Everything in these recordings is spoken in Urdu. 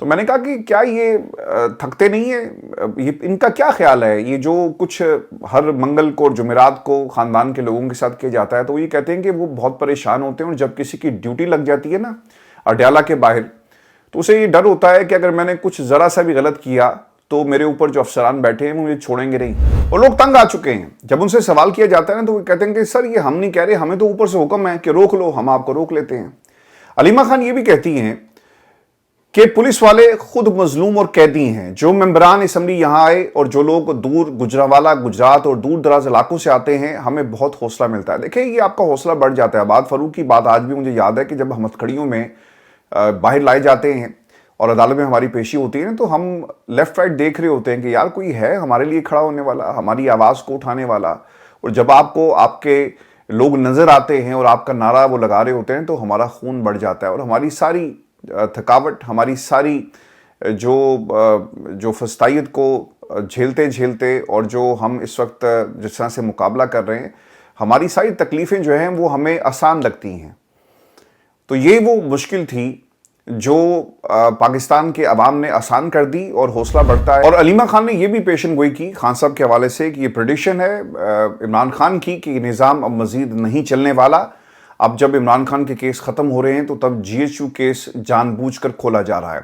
تو میں نے کہا کہ کیا یہ تھکتے نہیں ہیں؟ یہ ان کا کیا خیال ہے؟ یہ جو کچھ ہر منگل کو اور جمعرات کو خاندان کے لوگوں کے ساتھ کیا جاتا ہے، تو وہ یہ کہتے ہیں کہ وہ بہت پریشان ہوتے ہیں، اور جب کسی کی ڈیوٹی لگ جاتی ہے نا اڈیالہ کے باہر، تو اسے یہ ڈر ہوتا ہے کہ اگر میں نے کچھ ذرا سا بھی غلط کیا تو میرے اوپر جو افسران بیٹھے ہیں وہ مجھے چھوڑیں گے نہیں، اور لوگ تنگ آ چکے ہیں۔ جب ان سے سوال کیا جاتا ہے نا تو وہ کہتے ہیں کہ سر یہ ہم نہیں کہہ رہے، ہمیں تو اوپر سے حکم ہے کہ روک لو، ہم آپ کو روک لیتے ہیں۔ علیمہ خان یہ بھی کہتی ہیں کہ پولیس والے خود مظلوم اور قیدی ہیں۔ جو ممبران اسمبلی یہاں آئے اور جو لوگ دور گجرانوالہ گجرات اور دور دراز علاقوں سے آتے ہیں، ہمیں بہت حوصلہ ملتا ہے۔ دیکھیں یہ آپ کا حوصلہ بڑھ جاتا ہے۔ آباد فاروق کی بات آج بھی مجھے یاد ہے کہ جب ہم ہتھکڑیوں میں باہر لائے جاتے ہیں اور عدالت میں ہماری پیشی ہوتی ہے تو ہم لیفٹ رائٹ دیکھ رہے ہوتے ہیں کہ یار کوئی ہے ہمارے لیے کھڑا ہونے والا، ہماری آواز کو اٹھانے والا، اور جب آپ کو آپ کے لوگ نظر آتے ہیں اور آپ کا نعرہ وہ لگا رہے ہوتے ہیں تو ہمارا خون بڑھ جاتا ہے، اور ہماری ساری تھکاوٹ، ہماری ساری جو فسطائیت کو جھیلتے جھیلتے اور جو ہم اس وقت جس طرح سے مقابلہ کر رہے ہیں، ہماری ساری تکلیفیں جو ہیں وہ ہمیں آسان لگتی ہیں۔ تو یہ وہ مشکل تھی جو پاکستان کے عوام نے آسان کر دی، اور حوصلہ بڑھتا ہے۔ اور علیمہ خان نے یہ بھی پیشن گوئی کی خان صاحب کے حوالے سے کہ یہ پریڈکشن ہے عمران خان کی کہ یہ نظام اب مزید نہیں چلنے والا۔ اب جب عمران خان کے کیس ختم ہو رہے ہیں تو تب جی ایچ یو کیس جان بوجھ کر کھولا جا رہا ہے۔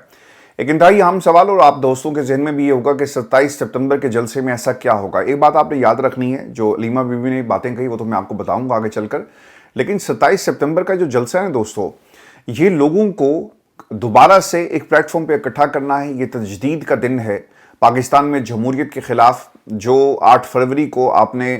ایک انتہائی اہم سوال، اور آپ دوستوں کے ذہن میں بھی یہ ہوگا کہ 27 سپتمبر کے جلسے میں ایسا کیا ہوگا۔ ایک بات آپ نے یاد رکھنی ہے، جو علیمہ بی بی نے باتیں کہی وہ تو میں آپ کو بتاؤں گا آگے چل کر، لیکن 27 سپتمبر کا جو جلسہ ہے دوستو، یہ لوگوں کو دوبارہ سے ایک پلیٹ فارم پہ اکٹھا کرنا ہے۔ یہ تجدید کا دن ہے پاکستان میں جمہوریت کے خلاف۔ جو 8 فروری کو آپ نے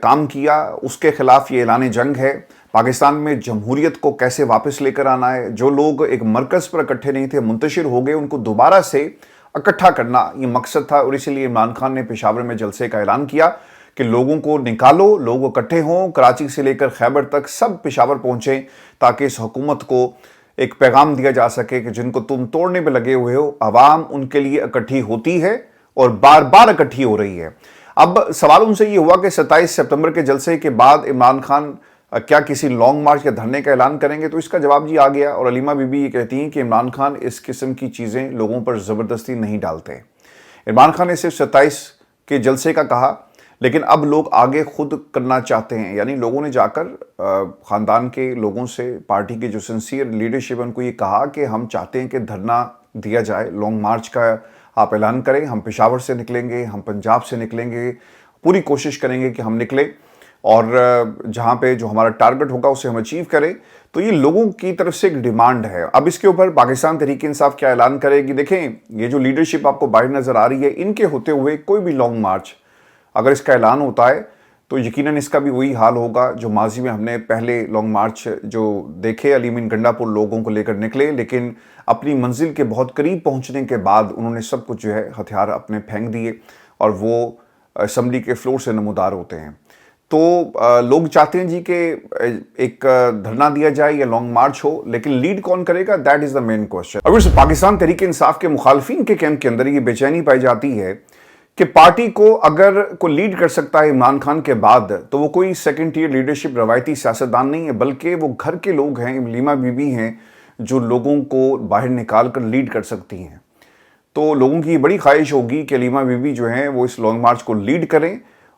کام کیا، اس کے خلاف یہ اعلان جنگ ہے۔ پاکستان میں جمہوریت کو کیسے واپس لے کر آنا ہے۔ جو لوگ ایک مرکز پر اکٹھے نہیں تھے، منتشر ہو گئے، ان کو دوبارہ سے اکٹھا کرنا یہ مقصد تھا، اور اسی لیے عمران خان نے پشاور میں جلسے کا اعلان کیا کہ لوگوں کو نکالو، لوگ اکٹھے ہوں، کراچی سے لے کر خیبر تک سب پشاور پہنچیں، تاکہ اس حکومت کو ایک پیغام دیا جا سکے کہ جن کو تم توڑنے پہ لگے ہوئے ہو، عوام ان کے لیے اکٹھی ہوتی ہے اور بار بار اکٹھی ہو رہی ہے۔ اب سوال ان سے یہ ہوا کہ 27 سپتمبر کے جلسے کے بعد عمران خان کیا کسی لانگ مارچ یا دھرنے کا اعلان کریں گے؟ تو اس کا جواب جی آ گیا، اور علیمہ بی بی یہ کہتی ہیں کہ عمران خان اس قسم کی چیزیں لوگوں پر زبردستی نہیں ڈالتے۔ عمران خان نے صرف 27 کے جلسے کا کہا، لیکن اب لوگ آگے خود کرنا چاہتے ہیں۔ یعنی لوگوں نے جا کر خاندان کے لوگوں سے، پارٹی کے جو سنسیئر لیڈرشپ ان کو یہ کہا کہ ہم چاہتے ہیں کہ دھرنا دیا جائے، لانگ مارچ کا آپ اعلان کریں، ہم پشاور سے نکلیں گے، ہم پنجاب سے نکلیں گے، پوری کوشش کریں گے کہ ہم نکلیں اور جہاں پہ جو ہمارا ٹارگٹ ہوگا اسے ہم اچیو کریں۔ تو یہ لوگوں کی طرف سے ایک ڈیمانڈ ہے۔ اب اس کے اوپر پاکستان تحریک انصاف کیا اعلان کرے گی؟ دیکھیں یہ جو لیڈرشپ آپ کو باہر نظر آ رہی ہے، ان کے ہوتے ہوئے کوئی بھی لانگ مارچ اگر اس کا اعلان ہوتا ہے تو یقیناً اس کا بھی وہی حال ہوگا جو ماضی میں ہم نے پہلے لانگ مارچ جو دیکھے، علی امین گنڈا پور لوگوں کو لے کر نکلے، لیکن اپنی منزل کے بہت قریب پہنچنے کے بعد انہوں نے سب کچھ جو ہے ہتھیار اپنے پھینک دیے، اور وہ اسمبلی کے فلور سے نمودار ہوتے ہیں۔ تو لوگ چاہتے ہیں جی کہ ایک دھرنا دیا جائے یا لانگ مارچ ہو، لیکن لیڈ کون کرے گا؟ That is the main question. اب پاکستان تحریک انصاف کے مخالفین کے کیمپ کے اندر یہ بے چینی پائی جاتی ہے کہ پارٹی کو اگر کوئی لیڈ کر سکتا ہے عمران خان کے بعد تو وہ کوئی سیکنڈ ٹیئر لیڈرشپ روایتی سیاستدان نہیں ہے، بلکہ وہ گھر کے لوگ ہیں، علیمہ بی بی ہیں، جو لوگوں کو باہر نکال کر لیڈ کر سکتی ہیں۔ تو لوگوں کی بڑی خواہش ہوگی کہ علیمہ بی بی جو ہیں وہ اس لانگ مارچ کو لیڈ کریں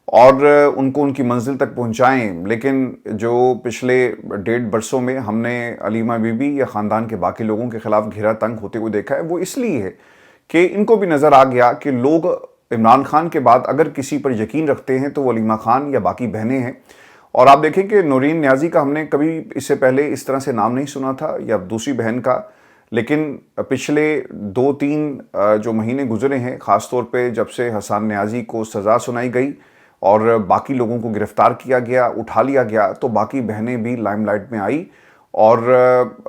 اور ان کو ان کی منزل تک پہنچائیں۔ لیکن جو پچھلے 1.5 برسوں میں ہم نے علیمہ بی بی یا خاندان کے باقی لوگوں کے خلاف گھیرا تنگ ہوتے ہوئے دیکھا ہے، وہ اس لیے ہے کہ ان کو بھی نظر آ گیا کہ لوگ عمران خان کے بعد اگر کسی پر یقین رکھتے ہیں تو وہ علیمہ خان یا باقی بہنیں ہیں۔ اور آپ دیکھیں کہ نورین نیازی کا ہم نے کبھی اس سے پہلے اس طرح سے نام نہیں سنا تھا، یا دوسری بہن کا، لیکن پچھلے 2-3 جو مہینے گزرے ہیں، خاص طور پہ جب سے حسان نیازی کو سزا سنائی گئی اور باقی لوگوں کو گرفتار کیا گیا، اٹھا لیا گیا، تو باقی بہنیں بھی لائم لائٹ میں آئی، اور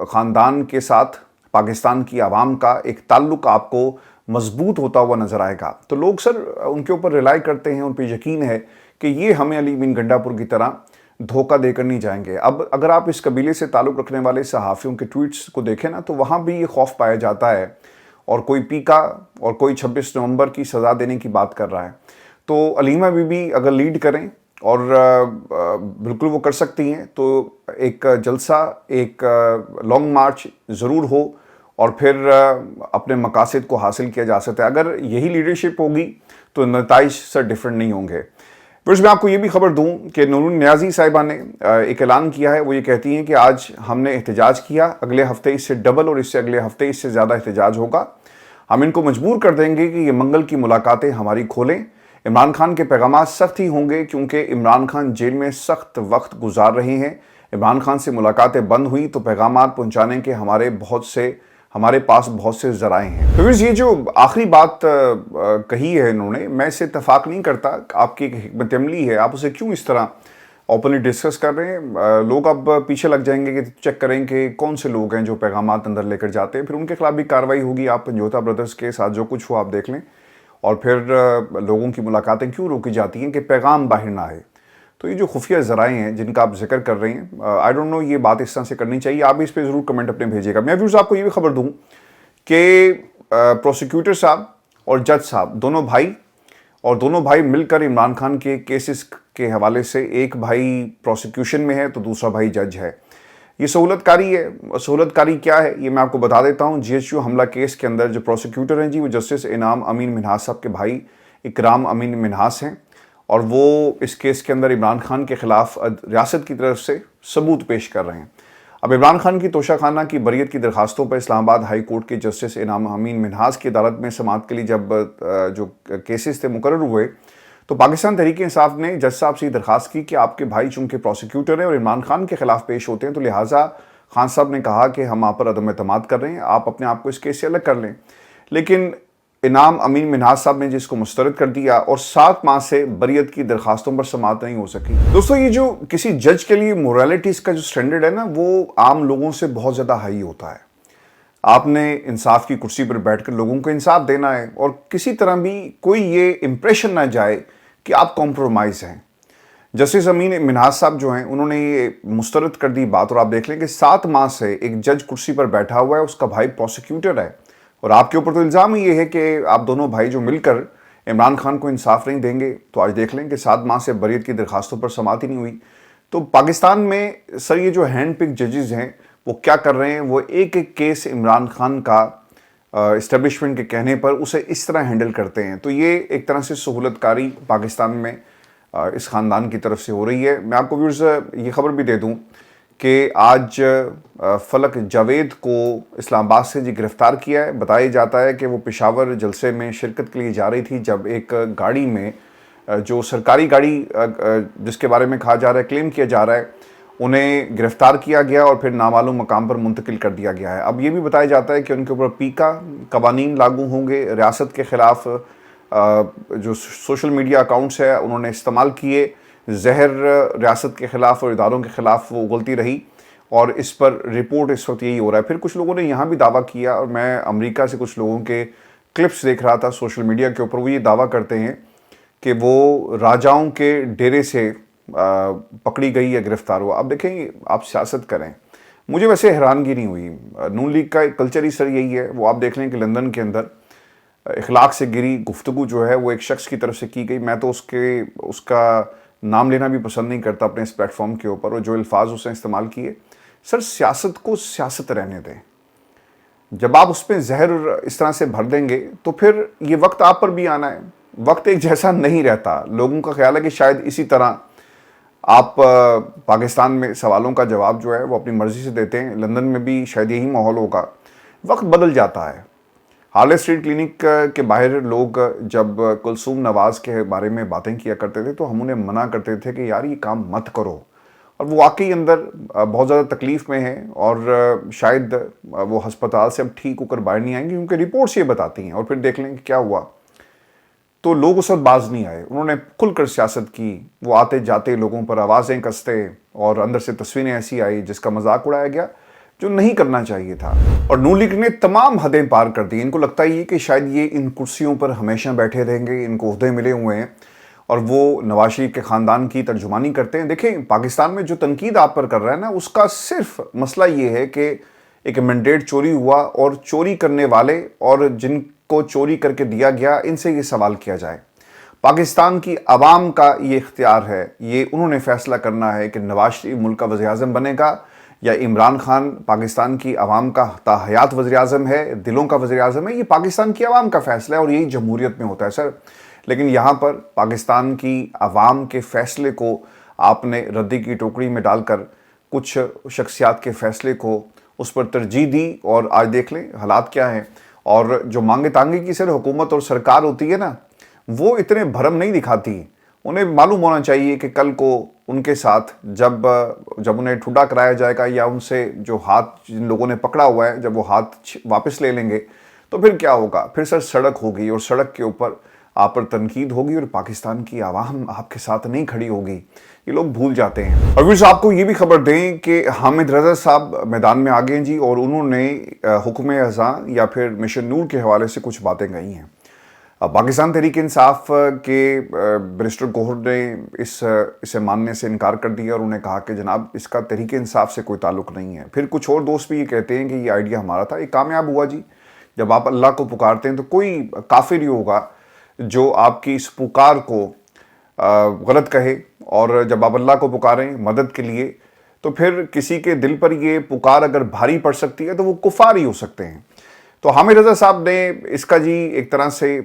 خاندان کے ساتھ پاکستان کی عوام کا ایک تعلق آپ کو مضبوط ہوتا ہوا نظر آئے گا۔ تو لوگ سر ان کے اوپر ریلائی کرتے ہیں، ان پہ یقین ہے کہ یہ ہمیں علی امین گنڈا پور کی طرح دھوکہ دے کر نہیں جائیں گے۔ اب اگر آپ اس قبیلے سے تعلق رکھنے والے صحافیوں کے ٹویٹس کو دیکھیں نا، تو وہاں بھی یہ خوف پایا جاتا ہے، اور کوئی پیکا اور کوئی 26 نومبر کی سزا دینے کی بات کر رہا ہے۔ تو علیمہ بی بی اگر لیڈ کریں، اور بالکل وہ کر سکتی ہیں، تو ایک جلسہ، ایک لانگ مارچ ضرور ہو، اور پھر اپنے مقاصد کو حاصل کیا جا سکتا ہے. اگر یہی لیڈرشپ ہوگی تو نتائج سر ڈیفرنٹ نہیں ہوں گے. پھر میں آپ کو یہ بھی خبر دوں کہ نورون نیازی صاحبہ نے ایک اعلان کیا ہے. وہ یہ کہتی ہیں کہ آج ہم نے احتجاج کیا, اگلے ہفتے اس سے ڈبل اور اس سے اگلے ہفتے اس سے زیادہ احتجاج ہوگا. ہم ان کو مجبور کر دیں گے کہ یہ منگل کی ملاقاتیں ہماری کھولیں. عمران خان کے پیغامات سخت ہی ہوں گے کیونکہ عمران خان جیل میں سخت وقت گزار رہے ہیں. عمران خان سے ملاقاتیں بند ہوئی تو پیغامات پہنچانے کے ہمارے پاس بہت سے ذرائع ہیں. پھر یہ جو آخری بات کہی ہے انہوں نے, میں اس سے اتفاق نہیں کرتا. آپ کی ایک حکمت عملی ہے, آپ اسے کیوں اس طرح اوپنلی ڈسکس کر رہے ہیں؟ لوگ اب پیچھے لگ جائیں گے کہ چیک کریں کہ کون سے لوگ ہیں جو پیغامات اندر لے کر جاتے ہیں, پھر ان کے خلاف بھی کارروائی ہوگی. آپ پنجوتا بردرز کے ساتھ جو کچھ ہو آپ دیکھ لیں. اور پھر لوگوں کی ملاقاتیں کیوں روکی جاتی ہیں کہ پیغام باہر نہ آئے. تو یہ جو خفیہ ذرائع ہیں جن کا آپ ذکر کر رہے ہیں, آئی ڈونٹ نو یہ بات اس طرح سے کرنی چاہیے. آپ اس پہ ضرور کمنٹ اپنے بھیجیے گا. میں ویورز آپ کو یہ بھی خبر دوں کہ پروسیکیوٹر صاحب اور جج صاحب دونوں بھائی مل کر عمران خان کے کیسز کے حوالے سے, ایک بھائی پروسیکیوشن میں ہے تو دوسرا بھائی جج ہے. یہ سہولت کاری ہے. سہولت کاری کیا ہے یہ میں آپ کو بتا دیتا ہوں. جی ایچ یو حملہ کیس کے اندر جو پروسیکیوٹر ہیں جی, وہ جسٹس انعام امین منہاس صاحب کے بھائی اکرام امین منہاس ہیں, اور وہ اس کیس کے اندر عمران خان کے خلاف ریاست کی طرف سے ثبوت پیش کر رہے ہیں. اب عمران خان کی توشہ خانہ کی بریت کی درخواستوں پر اسلام آباد ہائی کورٹ کے جسٹس انعام امین منہاس کی عدالت میں سماعت کے لیے جب جو کیسز تھے مقرر ہوئے تو پاکستان تحریک انصاف نے جج صاحب سے درخواست کی کہ آپ کے بھائی چونکہ پروسیکیوٹر ہیں اور عمران خان کے خلاف پیش ہوتے ہیں تو لہٰذا خان صاحب نے کہا کہ ہم آپ پر عدم اعتماد کر رہے ہیں, آپ اپنے آپ کو اس کیس سے الگ کر لیں. لیکن انعام امین منہاس صاحب نے جس کو مسترد کر دیا اور 7 ماہ سے بریت کی درخواستوں پر سماعت نہیں ہو سکی. دوستو یہ جو کسی جج کے لیے موریلٹیز کا جو سٹینڈرڈ ہے نا, وہ عام لوگوں سے بہت زیادہ ہائی ہوتا ہے. آپ نے انصاف کی کرسی پر بیٹھ کر لوگوں کو انصاف دینا ہے اور کسی طرح بھی کوئی یہ امپریشن نہ جائے کہ آپ کمپرومائز ہیں. جسٹس امین منہاس صاحب جو ہیں انہوں نے یہ مسترد کر دی بات, اور آپ دیکھ لیں کہ 7 ماہ سے ایک جج کرسی پر بیٹھا ہوا ہے, اس کا بھائی پروسیکیوٹر ہے, اور آپ کے اوپر تو الزام ہی یہ ہے کہ آپ دونوں بھائی جو مل کر عمران خان کو انصاف نہیں دیں گے. تو آج دیکھ لیں کہ 7 ماہ سے بریت کی درخواستوں پر سماعت ہی نہیں ہوئی. تو پاکستان میں سر یہ جو ہینڈ پک ججز ہیں وہ کیا کر رہے ہیں, وہ ایک ایک کیس عمران خان کا اسٹیبلشمنٹ کے کہنے پر اسے اس طرح ہینڈل کرتے ہیں. تو یہ ایک طرح سے سہولت کاری پاکستان میں اس خاندان کی طرف سے ہو رہی ہے. میں آپ کو ویورز یہ خبر بھی دے دوں کہ آج فلک جاوید کو اسلام آباد سے جی گرفتار کیا ہے. بتایا جاتا ہے کہ وہ پشاور جلسے میں شرکت کے لیے جا رہی تھی, جب ایک گاڑی میں جو سرکاری گاڑی جس کے بارے میں کہا جا رہا ہے, کلیم کیا جا رہا ہے, انہیں گرفتار کیا گیا اور پھر نامعلوم مقام پر منتقل کر دیا گیا ہے. اب یہ بھی بتایا جاتا ہے کہ ان کے اوپر پیکا قوانین لاگو ہوں گے. ریاست کے خلاف جو سوشل میڈیا اکاؤنٹس ہے انہوں نے استعمال کیے, زہر ریاست کے خلاف اور اداروں کے خلاف وہ اگلتی رہی, اور اس پر رپورٹ اس وقت یہی ہو رہا ہے. پھر کچھ لوگوں نے یہاں بھی دعویٰ کیا, اور میں امریکہ سے کچھ لوگوں کے کلپس دیکھ رہا تھا سوشل میڈیا کے اوپر, وہ یہ دعویٰ کرتے ہیں کہ وہ راجاؤں کے ڈیرے سے پکڑی گئی یا گرفتار ہوا. اب دیکھیں آپ سیاست کریں, مجھے ویسے حیرانگی نہیں ہوئی. نون لیگ کا ایک کلچر ہی سر یہی ہے. وہ آپ دیکھ لیں کہ لندن کے اندر اخلاق سے گری گفتگو جو ہے وہ ایک شخص کی طرف سے کی گئی. میں تو اس کا نام لینا بھی پسند نہیں کرتا اپنے اس پلیٹ فارم کے اوپر, اور جو الفاظ اس نے استعمال کیے. سر سیاست کو سیاست رہنے دیں. جب آپ اس پہ زہر اس طرح سے بھر دیں گے تو پھر یہ وقت آپ پر بھی آنا ہے. وقت ایک جیسا نہیں رہتا. لوگوں کا خیال ہے کہ شاید اسی طرح آپ پاکستان میں سوالوں کا جواب جو ہے وہ اپنی مرضی سے دیتے ہیں. لندن میں بھی شاید یہی ماحول ہوگا. وقت بدل جاتا ہے. ہارلے اسٹریٹ کلینک کے باہر لوگ جب کلثوم نواز کے بارے میں باتیں کیا کرتے تھے تو ہم انہیں منع کرتے تھے کہ یار یہ کام مت کرو, اور وہ واقعی اندر بہت زیادہ تکلیف میں ہیں, اور شاید وہ ہسپتال سے اب ٹھیک ہو کر باہر نہیں آئیں گے کیونکہ رپورٹس یہ بتاتی ہیں. اور پھر دیکھ لیں کہ کیا ہوا. تو لوگ اس وقت باز نہیں آئے, انہوں نے کھل کر سیاست کی. وہ آتے جاتے لوگوں پر آوازیں کستے, اور اندر سے تصویریں ایسی آئی جس کا مذاق اڑایا گیا جو نہیں کرنا چاہیے تھا. اور نون لیگ نے تمام حدیں پار کر دی. ان کو لگتا ہی ہے کہ شاید یہ ان کرسیوں پر ہمیشہ بیٹھے رہیں گے, ان کو عہدے ملے ہوئے ہیں, اور وہ نواز شریف کے خاندان کی ترجمانی کرتے ہیں. دیکھیں پاکستان میں جو تنقید آپ پر کر رہا ہے نا, اس کا صرف مسئلہ یہ ہے کہ ایک مینڈیٹ چوری ہوا, اور چوری کرنے والے اور جن کو چوری کر کے دیا گیا ان سے یہ سوال کیا جائے. پاکستان کی عوام کا یہ اختیار ہے, یہ انہوں نے فیصلہ کرنا ہے کہ نواز شریف ملک کا وزیر اعظم بنے گا یا عمران خان پاکستان کی عوام کا تاحیات وزیر اعظم ہے، دلوں کا وزیر اعظم ہے، یہ پاکستان کی عوام کا فیصلہ ہے اور یہی جمہوریت میں ہوتا ہے سر. لیکن یہاں پر پاکستان کی عوام کے فیصلے کو آپ نے ردی کی ٹوکری میں ڈال کر کچھ شخصیات کے فیصلے کو اس پر ترجیح دی، اور آج دیکھ لیں حالات کیا ہیں. اور جو مانگے تانگے کی سر حکومت اور سرکار ہوتی ہے نا، وہ اتنے بھرم نہیں دکھاتی. انہیں معلوم ہونا چاہیے کہ کل کو ان کے ساتھ جب انہیں ٹھڈا کرایا جائے گا، یا ان سے جو ہاتھ جن لوگوں نے پکڑا ہوا ہے جب وہ ہاتھ واپس لے لیں گے تو پھر کیا ہوگا. پھر سر سڑک ہوگی اور سڑک کے اوپر آپ پر تنقید ہوگی اور پاکستان کی عوام آپ کے ساتھ نہیں کھڑی ہوگی. یہ لوگ بھول جاتے ہیں. اور پھر آپ کو یہ بھی خبر دیں کہ حامد رضا صاحب میدان میں آگئے ہیں جی، اور انہوں نے حکم اذاں یا پھر مشن نور کے حوالے سے کچھ باتیں کہی ہیں. پاکستان تحریک انصاف کے بیرسٹر گوہر نے اسے ماننے سے انکار کر دیا، اور انہوں نے کہا کہ جناب اس کا تحریک انصاف سے کوئی تعلق نہیں ہے. پھر کچھ اور دوست بھی یہ کہتے ہیں کہ یہ آئیڈیا ہمارا تھا، یہ کامیاب ہوا جی. جب آپ اللہ کو پکارتے ہیں تو کوئی کافر ہی ہوگا جو آپ کی اس پکار کو غلط کہے، اور جب آپ اللہ کو پکاریں مدد کے لیے تو پھر کسی کے دل پر یہ پکار اگر بھاری پڑ سکتی ہے تو وہ کفار ہی ہو سکتے ہیں. تو حامد رضا صاحب نے اس کا جی ایک طرح سے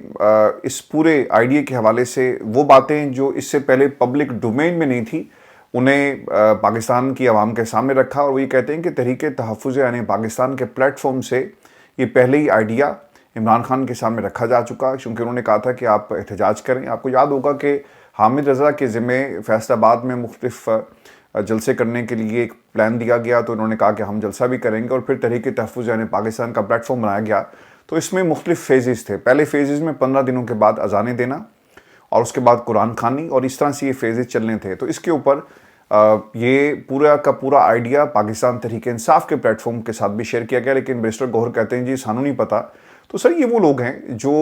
اس پورے آئیڈیا کے حوالے سے وہ باتیں جو اس سے پہلے پبلک ڈومین میں نہیں تھی انہیں پاکستان کی عوام کے سامنے رکھا، اور وہ یہ کہتے ہیں کہ تحریک تحفظ یعنی پاکستان کے پلیٹ فارم سے یہ پہلے ہی آئیڈیا عمران خان کے سامنے رکھا جا چکا، کیونکہ انہوں نے کہا تھا کہ آپ احتجاج کریں. آپ کو یاد ہوگا کہ حامد رضا کے ذمہ فیصل آباد میں مختلف جلسے کرنے کے لیے ایک پلان دیا گیا، تو انہوں نے کہا کہ ہم جلسہ بھی کریں گے، اور پھر تحریک تحفظ یعنی پاکستان کا پلیٹ فارم بنایا گیا. تو اس میں مختلف فیزز تھے. پہلے فیزز میں 15 دنوں کے بعد اذانیں دینا، اور اس کے بعد قرآن خوانی، اور اس طرح سے یہ فیزز چلنے تھے. تو اس کے اوپر یہ پورا کا پورا آئیڈیا پاکستان تحریک انصاف کے پلیٹ فارم کے ساتھ بھی شیئر کیا گیا. لیکن بیرسٹر گوہر کہتے ہیں جی سانو نہیں پتا. تو سر یہ وہ لوگ ہیں جو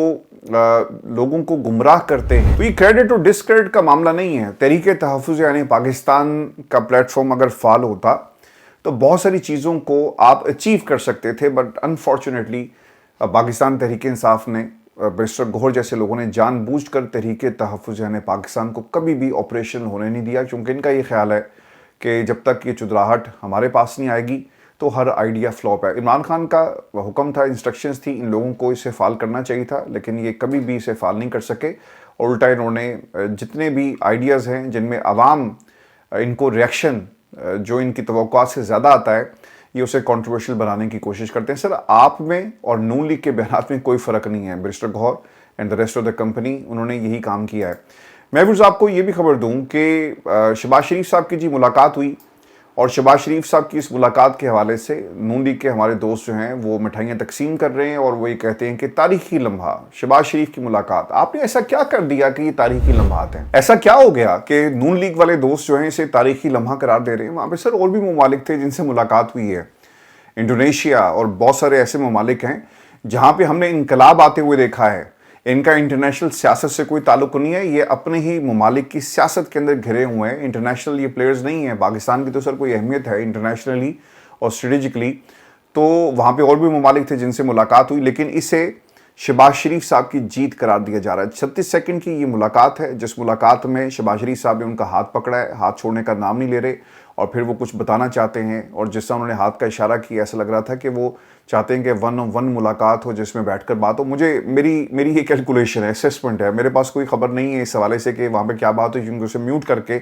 لوگوں کو گمراہ کرتے ہیں. تو یہ کریڈٹ اور ڈسکریڈٹ کا معاملہ نہیں ہے. تحریک تحفظ یعنی پاکستان کا پلیٹ فارم اگر فعال ہوتا تو بہت ساری چیزوں کو آپ اچیو کر سکتے تھے، بٹ انفارچونیٹلی پاکستان تحریک انصاف نے بیرسٹر گوہر جیسے لوگوں نے جان بوجھ کر تحریک تحفظ یعنی پاکستان کو کبھی بھی آپریشن ہونے نہیں دیا، کیونکہ ان کا یہ خیال ہے کہ جب تک یہ چدراہٹ ہمارے پاس نہیں آئے گی تو ہر آئیڈیا فلاپ ہے. عمران خان کا حکم تھا، انسٹرکشنز تھی، ان لوگوں کو اسے فعال کرنا چاہیے تھا، لیکن یہ کبھی بھی اسے فعال نہیں کر سکے. اور الٹا انہوں نے جتنے بھی آئیڈیاز ہیں جن میں عوام ان کو ریئیکشن جو ان کی توقعات سے زیادہ آتا ہے، یہ اسے کنٹروورشل بنانے کی کوشش کرتے ہیں. سر آپ میں اور نون لیگ کے بیانات میں کوئی فرق نہیں ہے. Barrister Gohar and the rest of the company انہوں نے یہی کام کیا ہے. میں بھی آپ کو یہ بھی خبر دوں کہ شہباز شریف صاحب کی جی ملاقات ہوئی، اور شہباز شریف صاحب کی اس ملاقات کے حوالے سے نون لیگ کے ہمارے دوست جو ہیں وہ مٹھائیاں تقسیم کر رہے ہیں، اور وہ یہ کہتے ہیں کہ تاریخی لمحہ شہباز شریف کی ملاقات. آپ نے ایسا کیا کر دیا کہ یہ تاریخی لمحات ہیں؟ ایسا کیا ہو گیا کہ نون لیگ والے دوست جو ہیں اسے تاریخی لمحہ قرار دے رہے ہیں؟ وہاں پہ سر اور بھی ممالک تھے جن سے ملاقات ہوئی ہے، انڈونیشیا اور بہت سارے ایسے ممالک ہیں جہاں پہ ہم نے انقلاب آتے ہوئے دیکھا ہے. ان کا انٹرنیشنل سیاست سے کوئی تعلق نہیں ہے، یہ اپنے ہی ممالک کی سیاست کے اندر گھرے ہوئے ہیں. انٹرنیشنل یہ پلیئرز نہیں ہیں. پاکستان کی تو سر کوئی اہمیت ہے انٹرنیشنلی اور اسٹریٹجکلی، تو وہاں پہ اور بھی ممالک تھے جن سے ملاقات ہوئی، لیکن اسے شہباز شریف صاحب کی جیت قرار دیا جا رہا ہے. 36 سیکنڈ کی یہ ملاقات ہے، جس ملاقات میں شہباز شریف صاحب نے ان کا ہاتھ پکڑا ہے، ہاتھ چھوڑنے کا نام نہیں لے رہے، اور پھر وہ کچھ بتانا چاہتے ہیں. اور جس طرح انہوں نے ہاتھ کا اشارہ کیا، ایسا لگ رہا تھا کہ وہ چاہتے ہیں کہ 1-on-1 ملاقات ہو جس میں بیٹھ کر بات ہو. میری یہ کیلکولیشن ہے، اسیسمنٹ ہے، میرے پاس کوئی خبر نہیں ہے اس حوالے سے کہ وہاں پہ کیا بات ہوئی، کیونکہ اسے میوٹ کر کے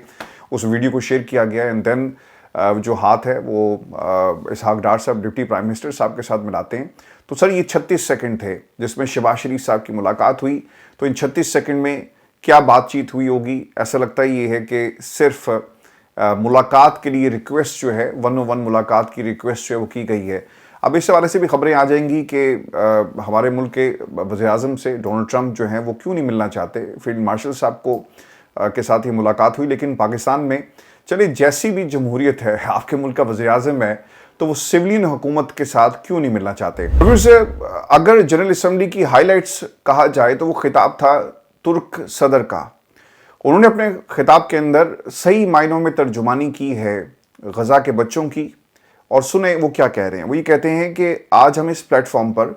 اس ویڈیو کو شیئر کیا گیا. اینڈ دین جو ہاتھ ہے وہ اسحاق ڈار صاحب ڈپٹی پرائم منسٹر صاحب کے ساتھ ملاتے ہیں. تو سر یہ 36 سیکنڈ تھے جس میں شہباز شریف صاحب کی ملاقات ہوئی. تو ان 36 سیکنڈ میں کیا بات چیت ہوئی ہوگی؟ ایسا لگتا ہے یہ ہے کہ صرف ملاقات کے لیے ریکویسٹ جو ہے 1-on-1 ملاقات کی ریکویسٹ جو ہے وہ کی گئی ہے. اب اس حوالے سے بھی خبریں آ جائیں گی کہ ہمارے ملک کے وزیر اعظم سے ڈونلڈ ٹرمپ جو ہیں وہ کیوں نہیں ملنا چاہتے. فیلڈ مارشل صاحب کو کے ساتھ ہی ملاقات ہوئی، لیکن پاکستان میں چلے جیسی بھی جمہوریت ہے، آپ کے ملک کا وزیر اعظم ہے، تو وہ سولین حکومت کے ساتھ کیوں نہیں ملنا چاہتے؟ اگر جنرل اسمبلی کی ہائی لائٹس کہا جائے تو وہ خطاب تھا ترک صدر کا. انہوں نے اپنے خطاب کے اندر صحیح معنوں میں ترجمانی کی ہے غزہ کے بچوں کی، اور سنیں وہ کیا کہہ رہے ہیں. وہ یہ کہتے ہیں کہ آج ہم اس پلیٹ فارم پر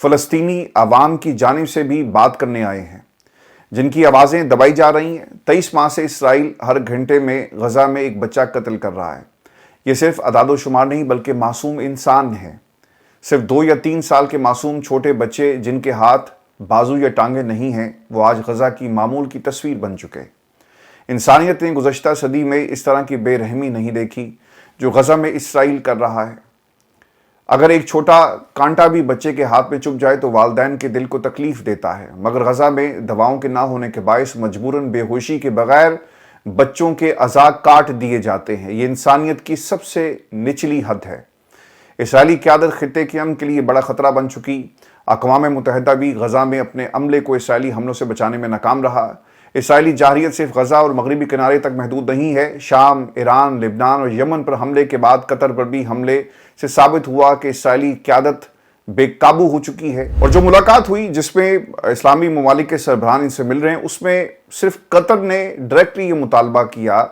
فلسطینی عوام کی جانب سے بھی بات کرنے آئے ہیں جن کی آوازیں دبائی جا رہی ہیں. 23 ماہ سے اسرائیل ہر گھنٹے میں غزہ میں ایک بچہ قتل کر رہا ہے. یہ صرف اعداد و شمار نہیں بلکہ معصوم انسان ہیں. صرف 2 یا 3 سال کے معصوم چھوٹے بچے جن کے ہاتھ بازو یا ٹانگیں نہیں ہیں وہ آج غزہ کی معمول کی تصویر بن چکے. انسانیت نے گزشتہ صدی میں اس طرح کی بے رحمی نہیں دیکھی جو غزہ میں اسرائیل کر رہا ہے. اگر ایک چھوٹا کانٹا بھی بچے کے ہاتھ میں چبھ جائے تو والدین کے دل کو تکلیف دیتا ہے، مگر غزہ میں دواؤں کے نہ ہونے کے باعث مجبوراً بے ہوشی کے بغیر بچوں کے اعضاء کاٹ دیے جاتے ہیں. یہ انسانیت کی سب سے نچلی حد ہے. اسرائیلی قیادت خطے کے امن کے لیے بڑا خطرہ بن چکی. اقوام متحدہ بھی غزہ میں اپنے عملے کو اسرائیلی حملوں سے بچانے میں ناکام رہا. اسرائیلی جارحیت صرف غزہ اور مغربی کنارے تک محدود نہیں ہے. شام، ایران، لبنان اور یمن پر حملے کے بعد قطر پر بھی حملے سے ثابت ہوا کہ اسرائیلی قیادت بے قابو ہو چکی ہے. اور جو ملاقات ہوئی جس میں اسلامی ممالک کے سربراہان ان سے مل رہے ہیں، اس میں صرف قطر نے ڈائریکٹلی یہ مطالبہ کیا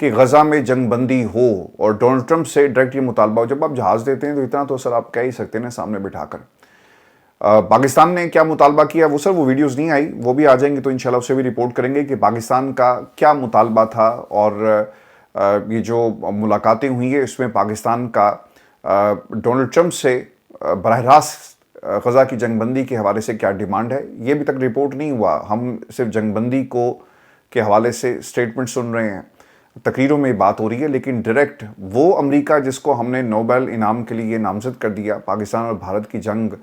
کہ غزہ میں جنگ بندی ہو، اور ڈونلڈ ٹرمپ سے ڈائریکٹ یہ مطالبہ ہو. جب آپ جہاز دیتے ہیں تو اتنا تو سر آپ کہہ ہی سکتے ہیں سامنے بٹھا کر. پاکستان نے کیا مطالبہ کیا وہ ویڈیوز نہیں آئی، وہ بھی آ جائیں گے تو انشاءاللہ اسے بھی رپورٹ کریں گے کہ پاکستان کا کیا مطالبہ تھا. اور یہ جو ملاقاتیں ہوئی ہیں اس میں پاکستان کا ڈونلڈ ٹرمپ سے براہ راست غزہ کی جنگ بندی کے حوالے سے کیا ڈیمانڈ ہے، یہ ابھی تک رپورٹ نہیں ہوا. ہم صرف جنگ بندی کے حوالے سے اسٹیٹمنٹ سن رہے ہیں، تقریروں میں بات ہو رہی ہے، لیکن ڈائریکٹ وہ امریکہ جس کو ہم نے نوبل انعام کے لیے نامزد کر دیا پاکستان اور بھارت کی جنگ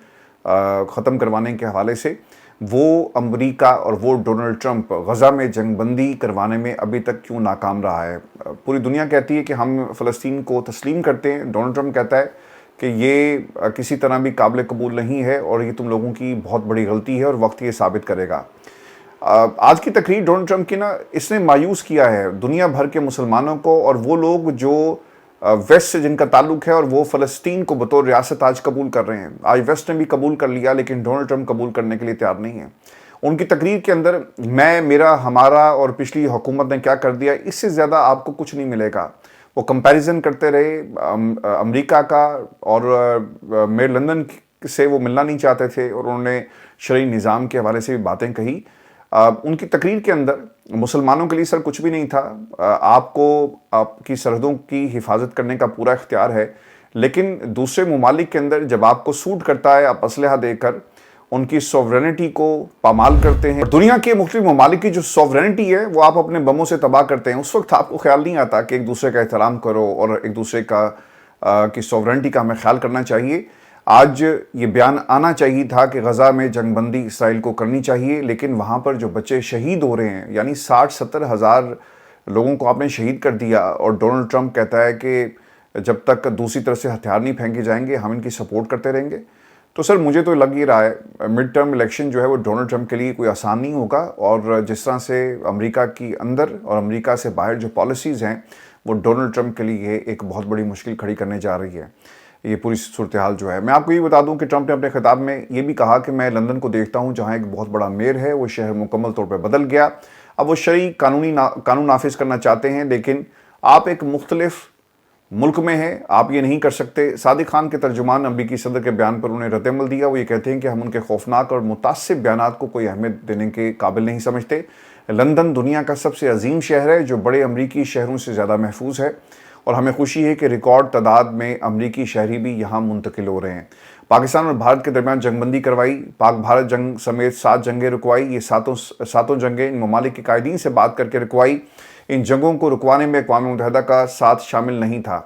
ختم کروانے کے حوالے سے، وہ امریکہ اور وہ ڈونلڈ ٹرمپ غزہ میں جنگ بندی کروانے میں ابھی تک کیوں ناکام رہا ہے. پوری دنیا کہتی ہے کہ ہم فلسطین کو تسلیم کرتے ہیں. ڈونلڈ ٹرمپ کہتا ہے کہ یہ کسی طرح بھی قابل قبول نہیں ہے اور یہ تم لوگوں کی بہت بڑی غلطی ہے اور وقت یہ ثابت کرے گا. آج کی تقریر ڈونلڈ ٹرمپ کی اس نے مایوس کیا ہے دنیا بھر کے مسلمانوں کو، اور وہ لوگ جو ویسٹ سے جن کا تعلق ہے اور وہ فلسطین کو بطور ریاست آج قبول کر رہے ہیں. آج ویسٹ نے بھی قبول کر لیا لیکن ڈونلڈ ٹرمپ قبول کرنے کے لیے تیار نہیں ہے. ان کی تقریر کے اندر میں، میرا، ہمارا اور پچھلی حکومت نے کیا کر دیا، اس سے زیادہ آپ کو کچھ نہیں ملے گا. وہ کمپیریزن کرتے رہے امریکہ کا، اور میئر لندن سے وہ ملنا نہیں چاہتے تھے، اور انہوں نے شرعی نظام کے حوالے سے بھی باتیں کہی. ان کی تقریر کے اندر مسلمانوں کے لیے سر کچھ بھی نہیں تھا. آپ کو آپ کی سرحدوں کی حفاظت کرنے کا پورا اختیار ہے، لیکن دوسرے ممالک کے اندر جب آپ کو سوٹ کرتا ہے آپ اسلحہ دے کر ان کی سوورینٹی کو پامال کرتے ہیں. دنیا کے مختلف ممالک کی جو سوورینٹی ہے وہ آپ اپنے بموں سے تباہ کرتے ہیں. اس وقت آپ کو خیال نہیں آتا کہ ایک دوسرے کا احترام کرو اور ایک دوسرے کی سوورینٹی کا ہمیں خیال کرنا چاہیے. آج یہ بیان آنا چاہیے تھا کہ غزہ میں جنگ بندی اسرائیل کو کرنی چاہیے، لیکن وہاں پر جو بچے شہید ہو رہے ہیں، یعنی 60-70 ہزار لوگوں کو آپ نے شہید کر دیا، اور ڈونلڈ ٹرمپ کہتا ہے کہ جب تک دوسری طرف سے ہتھیار نہیں پھینکے جائیں گے ہم ان کی سپورٹ کرتے رہیں گے. تو سر مجھے تو لگ ہی رہا ہے مڈ ٹرم الیکشن جو ہے وہ ڈونلڈ ٹرمپ کے لیے کوئی آسان نہیں ہوگا، اور جس طرح سے امریکہ کی اندر اور امریکہ سے باہر جو پالیسیز ہیں وہ ڈونلڈ ٹرمپ کے لیے ایک بہت بڑی مشکل کھڑی کرنے جا رہی ہے. یہ پوری صورتحال جو ہے، میں آپ کو یہ بتا دوں کہ ٹرمپ نے اپنے خطاب میں یہ بھی کہا کہ میں لندن کو دیکھتا ہوں جہاں ایک بہت بڑا میئر ہے، وہ شہر مکمل طور پہ بدل گیا. اب وہ شرعی قانون نافذ کرنا چاہتے ہیں، لیکن آپ ایک مختلف ملک میں ہیں، آپ یہ نہیں کر سکتے. صادق خان کے ترجمان امریکی صدر کے بیان پر انہیں رد عمل دیا. وہ یہ کہتے ہیں کہ ہم ان کے خوفناک اور متعصب بیانات کو کوئی اہمیت دینے کے قابل نہیں سمجھتے. لندن دنیا کا سب سے عظیم شہر ہے جو بڑے امریکی شہروں سے زیادہ محفوظ ہے، اور ہمیں خوشی ہے کہ ریکارڈ تعداد میں امریکی شہری بھی یہاں منتقل ہو رہے ہیں. پاکستان اور بھارت کے درمیان جنگ بندی کروائی، پاک بھارت جنگ سمیت 7 جنگیں رکوائی. یہ ساتوں جنگیں ان ممالک کے قائدین سے بات کر کے رکوائی. ان جنگوں کو رکوانے میں اقوام متحدہ کا ساتھ شامل نہیں تھا.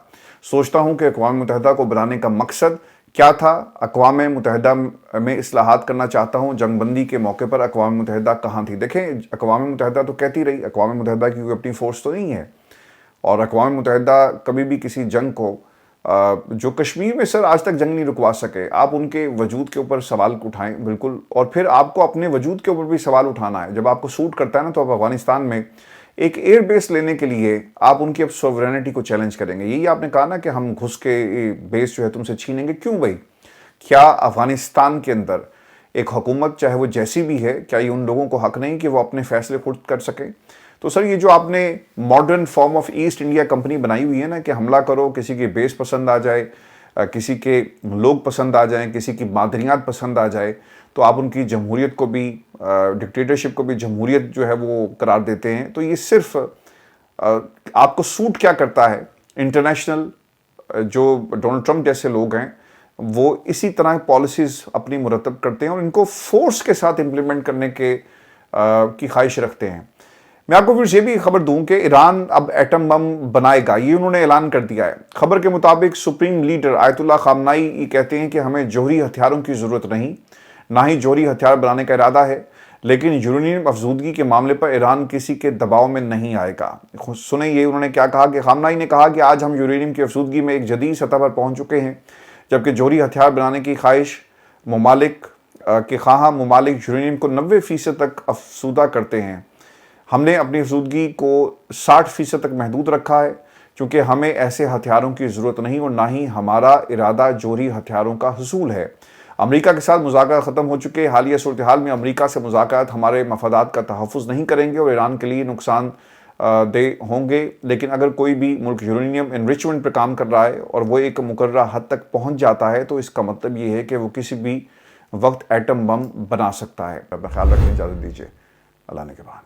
سوچتا ہوں کہ اقوام متحدہ کو بنانے کا مقصد کیا تھا. اقوام متحدہ میں اصلاحات کرنا چاہتا ہوں. جنگ بندی کے موقع پر اقوام متحدہ کہاں تھی؟ دیکھیں، اقوام متحدہ تو کہتی رہی، اقوام متحدہ کی کوئی اپنی فورس تو نہیں ہے، اور اقوام متحدہ کبھی بھی کسی جنگ کو جو کشمیر میں سر آج تک جنگ نہیں رکوا سکے، آپ ان کے وجود کے اوپر سوال اٹھائیں بالکل. اور پھر آپ کو اپنے وجود کے اوپر بھی سوال اٹھانا ہے. جب آپ کو سوٹ کرتا ہے نا، تو آپ افغانستان میں ایک ایئر بیس لینے کے لیے آپ ان کی اب سوورینٹی کو چیلنج کریں گے. یہی آپ نے کہا نا کہ ہم گھس کے بیس جو ہے تم سے چھینیں گے. کیوں بھائی؟ کیا افغانستان کے اندر ایک حکومت چاہے وہ جیسی بھی ہے، کیا یہ ان لوگوں کو حق نہیں کہ وہ اپنے فیصلے خود کر سکیں؟ تو سر یہ جو آپ نے modern form of East India company بنائی ہوئی ہے نا، کہ حملہ کرو، کسی کی بیس پسند آ جائے، کسی کے لوگ پسند آ جائیں، کسی کی مادریات پسند آ جائے، تو آپ ان کی جمہوریت کو بھی، ڈکٹیٹرشپ کو بھی جمہوریت جو ہے وہ قرار دیتے ہیں. تو یہ صرف آپ کو سوٹ کیا کرتا ہے؟ انٹرنیشنل جو ڈونلڈ ٹرمپ جیسے لوگ ہیں وہ اسی طرح پالیسیز اپنی مرتب کرتے ہیں اور ان کو فورس کے ساتھ امپلیمنٹ کرنے کی خواہش رکھتے ہیں۔ میں آپ کو پھر یہ بھی خبر دوں کہ ایران اب ایٹم بم بنائے گا، یہ انہوں نے اعلان کر دیا ہے۔ خبر کے مطابق سپریم لیڈر آیت اللہ خامنائی یہ کہتے ہیں کہ ہمیں جوہری ہتھیاروں کی ضرورت نہیں، نہ ہی جوہری ہتھیار بنانے کا ارادہ ہے، لیکن یورینیم افزودگی کے معاملے پر ایران کسی کے دباؤ میں نہیں آئے گا۔ سنیں یہ انہوں نے کیا کہا کہ خامنائی نے کہا کہ آج ہم یورینیم کی افزودگی میں ایک جدید سطح پر پہنچ چکے ہیں، جبکہ جوہری ہتھیار بنانے کی خواہش ممالک کے خواہاں ممالک یورینیم کو 90% تک افزودہ کرتے ہیں۔ ہم نے اپنی افزودگی کو 60% تک محدود رکھا ہے، چونکہ ہمیں ایسے ہتھیاروں کی ضرورت نہیں اور نہ ہی ہمارا ارادہ جوہری ہتھیاروں کا حصول ہے۔ امریکا کے ساتھ مذاکرات ختم ہو چکے۔ حالیہ صورتحال میں امریکا سے مذاکرات ہمارے مفادات کا تحفظ نہیں کریں گے اور ایران کے لیے نقصان دہ ہوں گے، لیکن اگر کوئی بھی ملک یورینیم انریچمنٹ پر کام کر رہا ہے اور وہ ایک مقررہ حد تک پہنچ جاتا ہے تو اس کا مطلب یہ ہے کہ وہ کسی بھی وقت ایٹم بم بنا سکتا ہے۔ اپنا خیال رکھیں، اجازت دیجیے، اللہ نے کے بعد۔